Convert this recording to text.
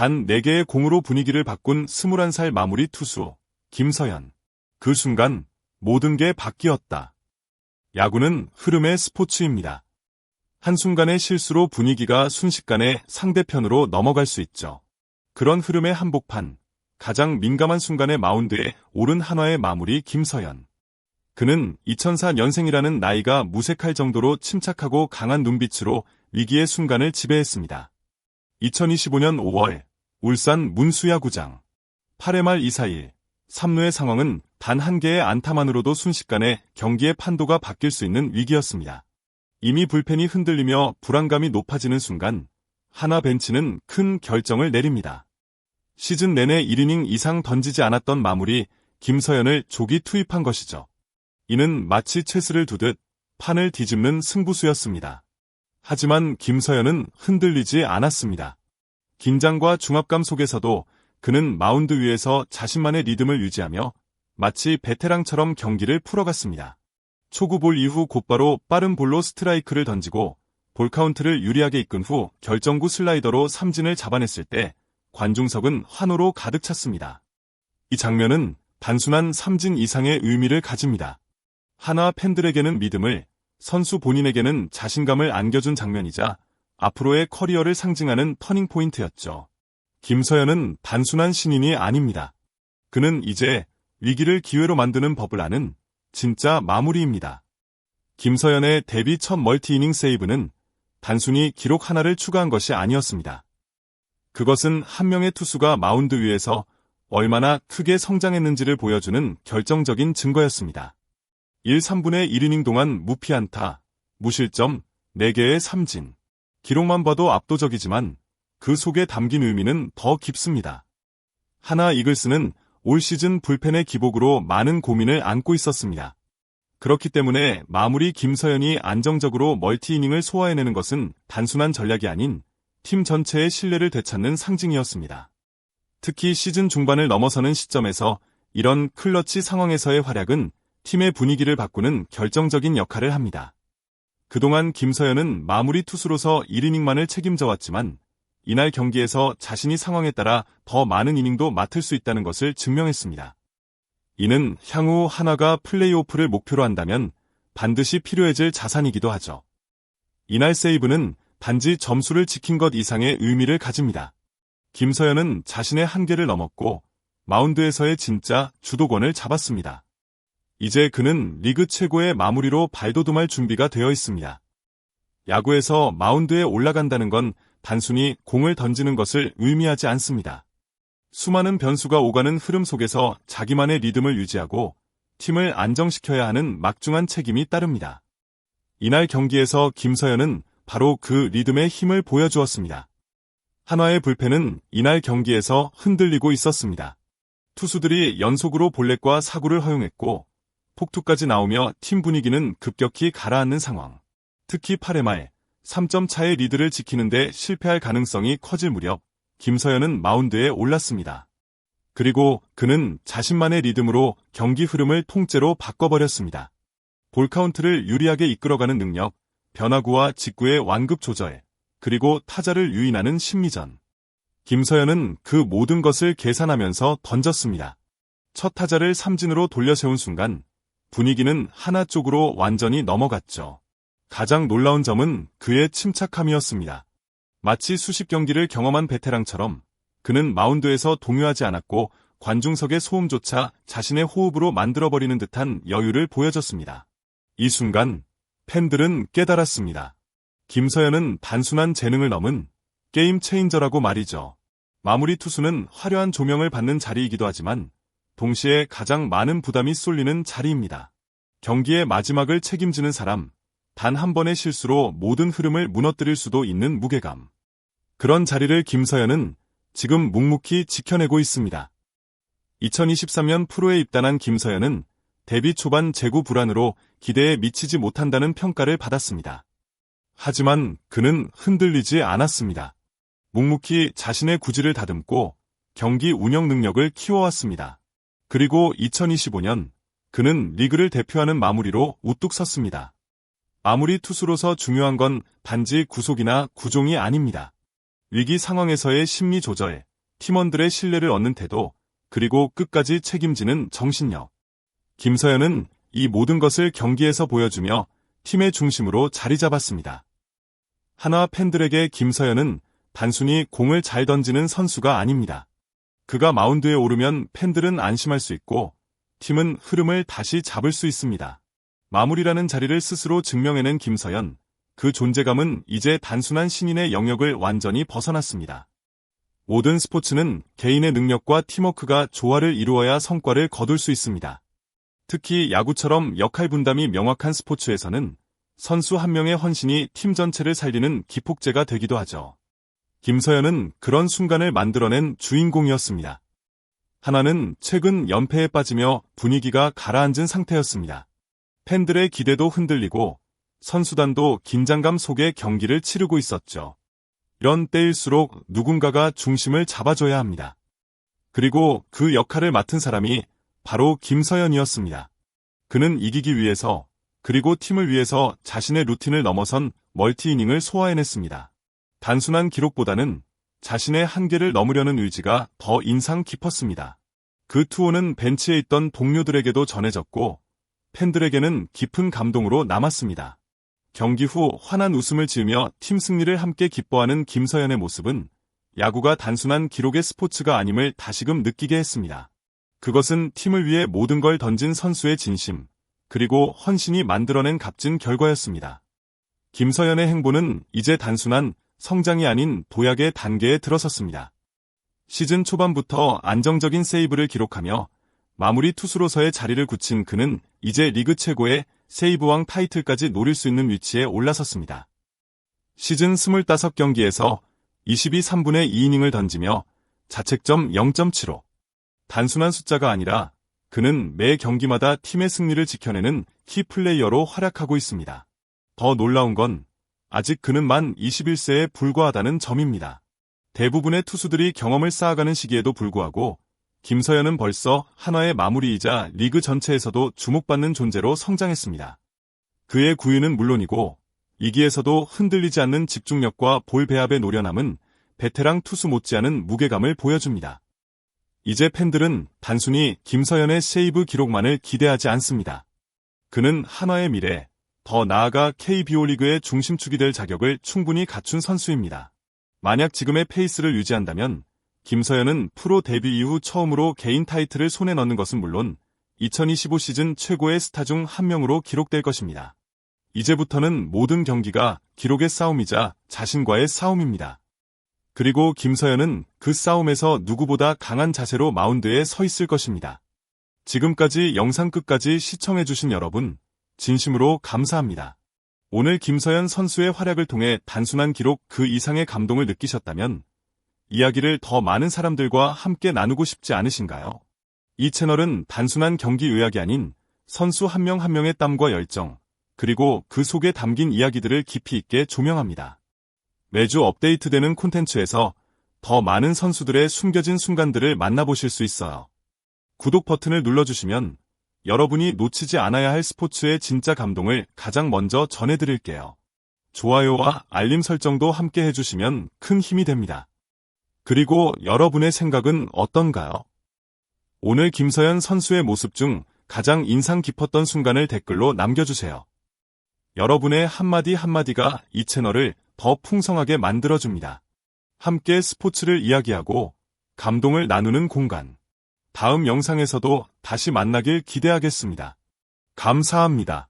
단 4개의 공으로 분위기를 바꾼 21살 마무리 투수 김서현. 그 순간 모든 게 바뀌었다. 야구는 흐름의 스포츠입니다. 한순간의 실수로 분위기가 순식간에 상대편으로 넘어갈 수 있죠. 그런 흐름의 한복판, 가장 민감한 순간에 마운드에 오른 한화의 마무리 김서현. 그는 2004년생이라는 나이가 무색할 정도로 침착하고 강한 눈빛으로 위기의 순간을 지배했습니다. 2025년 5월 울산 문수야구장 8회 말 2-4-1 3루의 상황은 단 한 개의 안타만으로도 순식간에 경기의 판도가 바뀔 수 있는 위기였습니다. 이미 불펜이 흔들리며 불안감이 높아지는 순간 한화 벤치는 큰 결정을 내립니다. 시즌 내내 1이닝 이상 던지지 않았던 마무리 김서현을 조기 투입한 것이죠. 이는 마치 체스를 두듯 판을 뒤집는 승부수였습니다. 하지만 김서현은 흔들리지 않았습니다. 긴장과 중압감 속에서도 그는 마운드 위에서 자신만의 리듬을 유지하며 마치 베테랑처럼 경기를 풀어갔습니다. 초구 볼 이후 곧바로 빠른 볼로 스트라이크를 던지고 볼 카운트를 유리하게 이끈 후 결정구 슬라이더로 삼진을 잡아냈을 때 관중석은 환호로 가득 찼습니다. 이 장면은 단순한 삼진 이상의 의미를 가집니다. 한화 팬들에게는 믿음을, 선수 본인에게는 자신감을 안겨준 장면이자 앞으로의 커리어를 상징하는 터닝포인트였죠. 김서현은 단순한 신인이 아닙니다. 그는 이제 위기를 기회로 만드는 법을 아는 진짜 마무리입니다. 김서현의 데뷔 첫 멀티이닝 세이브는 단순히 기록 하나를 추가한 것이 아니었습니다. 그것은 한 명의 투수가 마운드 위에서 얼마나 크게 성장했는지를 보여주는 결정적인 증거였습니다. 1/3분의 1이닝 동안 무피 안타, 무실점, 4개의 삼진. 기록만 봐도 압도적이지만 그 속에 담긴 의미는 더 깊습니다. 한화 이글스는 올 시즌 불펜의 기복으로 많은 고민을 안고 있었습니다. 그렇기 때문에 마무리 김서현이 안정적으로 멀티이닝을 소화해내는 것은 단순한 전략이 아닌 팀 전체의 신뢰를 되찾는 상징이었습니다. 특히 시즌 중반을 넘어서는 시점에서 이런 클러치 상황에서의 활약은 팀의 분위기를 바꾸는 결정적인 역할을 합니다. 그동안 김서현은 마무리 투수로서 1이닝만을 책임져 왔지만 이날 경기에서 자신이 상황에 따라 더 많은 이닝도 맡을 수 있다는 것을 증명했습니다. 이는 향후 한화가 플레이오프를 목표로 한다면 반드시 필요해질 자산이기도 하죠. 이날 세이브는 단지 점수를 지킨 것 이상의 의미를 가집니다. 김서현은 자신의 한계를 넘었고 마운드에서의 진짜 주도권을 잡았습니다. 이제 그는 리그 최고의 마무리로 발돋움할 준비가 되어 있습니다. 야구에서 마운드에 올라간다는 건 단순히 공을 던지는 것을 의미하지 않습니다. 수많은 변수가 오가는 흐름 속에서 자기만의 리듬을 유지하고 팀을 안정시켜야 하는 막중한 책임이 따릅니다. 이날 경기에서 김서현은 바로 그 리듬의 힘을 보여주었습니다. 한화의 불펜은 이날 경기에서 흔들리고 있었습니다. 투수들이 연속으로 볼넷과 사구를 허용했고 폭투까지 나오며 팀 분위기는 급격히 가라앉는 상황. 특히 8회 말 3점 차의 리드를 지키는데 실패할 가능성이 커질 무렵 김서현은 마운드에 올랐습니다. 그리고 그는 자신만의 리듬으로 경기 흐름을 통째로 바꿔버렸습니다. 볼 카운트를 유리하게 이끌어가는 능력, 변화구와 직구의 완급 조절, 그리고 타자를 유인하는 심리전. 김서현은 그 모든 것을 계산하면서 던졌습니다. 첫 타자를 삼진으로 돌려세운 순간 분위기는 하나 쪽으로 완전히 넘어갔죠. 가장 놀라운 점은 그의 침착함이었습니다. 마치 수십 경기를 경험한 베테랑처럼 그는 마운드에서 동요하지 않았고 관중석의 소음조차 자신의 호흡으로 만들어버리는 듯한 여유를 보여줬습니다. 이 순간 팬들은 깨달았습니다. 김서현은 단순한 재능을 넘은 게임 체인저라고 말이죠. 마무리 투수는 화려한 조명을 받는 자리이기도 하지만 동시에 가장 많은 부담이 쏠리는 자리입니다. 경기의 마지막을 책임지는 사람, 단 한 번의 실수로 모든 흐름을 무너뜨릴 수도 있는 무게감. 그런 자리를 김서현은 지금 묵묵히 지켜내고 있습니다. 2023년 프로에 입단한 김서현은 데뷔 초반 제구 불안으로 기대에 미치지 못한다는 평가를 받았습니다. 하지만 그는 흔들리지 않았습니다. 묵묵히 자신의 구질을 다듬고 경기 운영 능력을 키워왔습니다. 그리고 2025년 그는 리그를 대표하는 마무리로 우뚝 섰습니다. 마무리 투수로서 중요한 건 단지 구속이나 구종이 아닙니다. 위기 상황에서의 심리 조절, 팀원들의 신뢰를 얻는 태도, 그리고 끝까지 책임지는 정신력. 김서현은 이 모든 것을 경기에서 보여주며 팀의 중심으로 자리 잡았습니다. 한화 팬들에게 김서현은 단순히 공을 잘 던지는 선수가 아닙니다. 그가 마운드에 오르면 팬들은 안심할 수 있고 팀은 흐름을 다시 잡을 수 있습니다. 마무리라는 자리를 스스로 증명해낸 김서현, 그 존재감은 이제 단순한 신인의 영역을 완전히 벗어났습니다. 모든 스포츠는 개인의 능력과 팀워크가 조화를 이루어야 성과를 거둘 수 있습니다. 특히 야구처럼 역할 분담이 명확한 스포츠에서는 선수 한 명의 헌신이 팀 전체를 살리는 기폭제가 되기도 하죠. 김서현은 그런 순간을 만들어낸 주인공이었습니다. 하나는 최근 연패에 빠지며 분위기가 가라앉은 상태였습니다. 팬들의 기대도 흔들리고 선수단도 긴장감 속에 경기를 치르고 있었죠. 이런 때일수록 누군가가 중심을 잡아줘야 합니다. 그리고 그 역할을 맡은 사람이 바로 김서현이었습니다. 그는 이기기 위해서, 그리고 팀을 위해서 자신의 루틴을 넘어선 멀티이닝을 소화해냈습니다. 단순한 기록보다는 자신의 한계를 넘으려는 의지가 더 인상 깊었습니다. 그 투혼은 벤치에 있던 동료들에게도 전해졌고 팬들에게는 깊은 감동으로 남았습니다. 경기 후 환한 웃음을 지으며 팀 승리를 함께 기뻐하는 김서현의 모습은 야구가 단순한 기록의 스포츠가 아님을 다시금 느끼게 했습니다. 그것은 팀을 위해 모든 걸 던진 선수의 진심, 그리고 헌신이 만들어낸 값진 결과였습니다. 김서현의 행보는 이제 단순한 성장이 아닌 도약의 단계에 들어섰습니다. 시즌 초반부터 안정적인 세이브를 기록하며 마무리 투수로서의 자리를 굳힌 그는 이제 리그 최고의 세이브왕 타이틀까지 노릴 수 있는 위치에 올라섰습니다. 시즌 25경기에서 22/3분의 2이닝을 던지며 자책점 0.75. 단순한 숫자가 아니라 그는 매 경기마다 팀의 승리를 지켜내는 키플레이어로 활약하고 있습니다. 더 놀라운 건 아직 그는 만 21세에 불과하다는 점입니다. 대부분의 투수들이 경험을 쌓아가는 시기에도 불구하고 김서현은 벌써 한화의 마무리이자 리그 전체에서도 주목받는 존재로 성장했습니다. 그의 구위는 물론이고 이기에서도 흔들리지 않는 집중력과 볼 배합의 노련함은 베테랑 투수 못지않은 무게감을 보여줍니다. 이제 팬들은 단순히 김서현의 세이브 기록만을 기대하지 않습니다. 그는 한화의 미래, 더 나아가 KBO 리그의 중심축이 될 자격을 충분히 갖춘 선수입니다. 만약 지금의 페이스를 유지한다면 김서현은 프로 데뷔 이후 처음으로 개인 타이틀을 손에 넣는 것은 물론 2025 시즌 최고의 스타 중 한 명으로 기록될 것입니다. 이제부터는 모든 경기가 기록의 싸움이자 자신과의 싸움입니다. 그리고 김서현은 그 싸움에서 누구보다 강한 자세로 마운드에 서 있을 것입니다. 지금까지 영상 끝까지 시청해주신 여러분, 진심으로 감사합니다. 오늘 김서현 선수의 활약을 통해 단순한 기록 그 이상의 감동을 느끼셨다면 이야기를 더 많은 사람들과 함께 나누고 싶지 않으신가요? 이 채널은 단순한 경기 요약이 아닌 선수 한 명 한 명의 땀과 열정, 그리고 그 속에 담긴 이야기들을 깊이 있게 조명합니다. 매주 업데이트되는 콘텐츠에서 더 많은 선수들의 숨겨진 순간들을 만나보실 수 있어요. 구독 버튼을 눌러주시면 여러분이 놓치지 않아야 할 스포츠의 진짜 감동을 가장 먼저 전해드릴게요. 좋아요와 알림 설정도 함께 해주시면 큰 힘이 됩니다. 그리고 여러분의 생각은 어떤가요? 오늘 김서현 선수의 모습 중 가장 인상 깊었던 순간을 댓글로 남겨주세요. 여러분의 한마디 한마디가 이 채널을 더 풍성하게 만들어줍니다. 함께 스포츠를 이야기하고 감동을 나누는 공간. 다음 영상에서도 다시 만나길 기대하겠습니다. 감사합니다.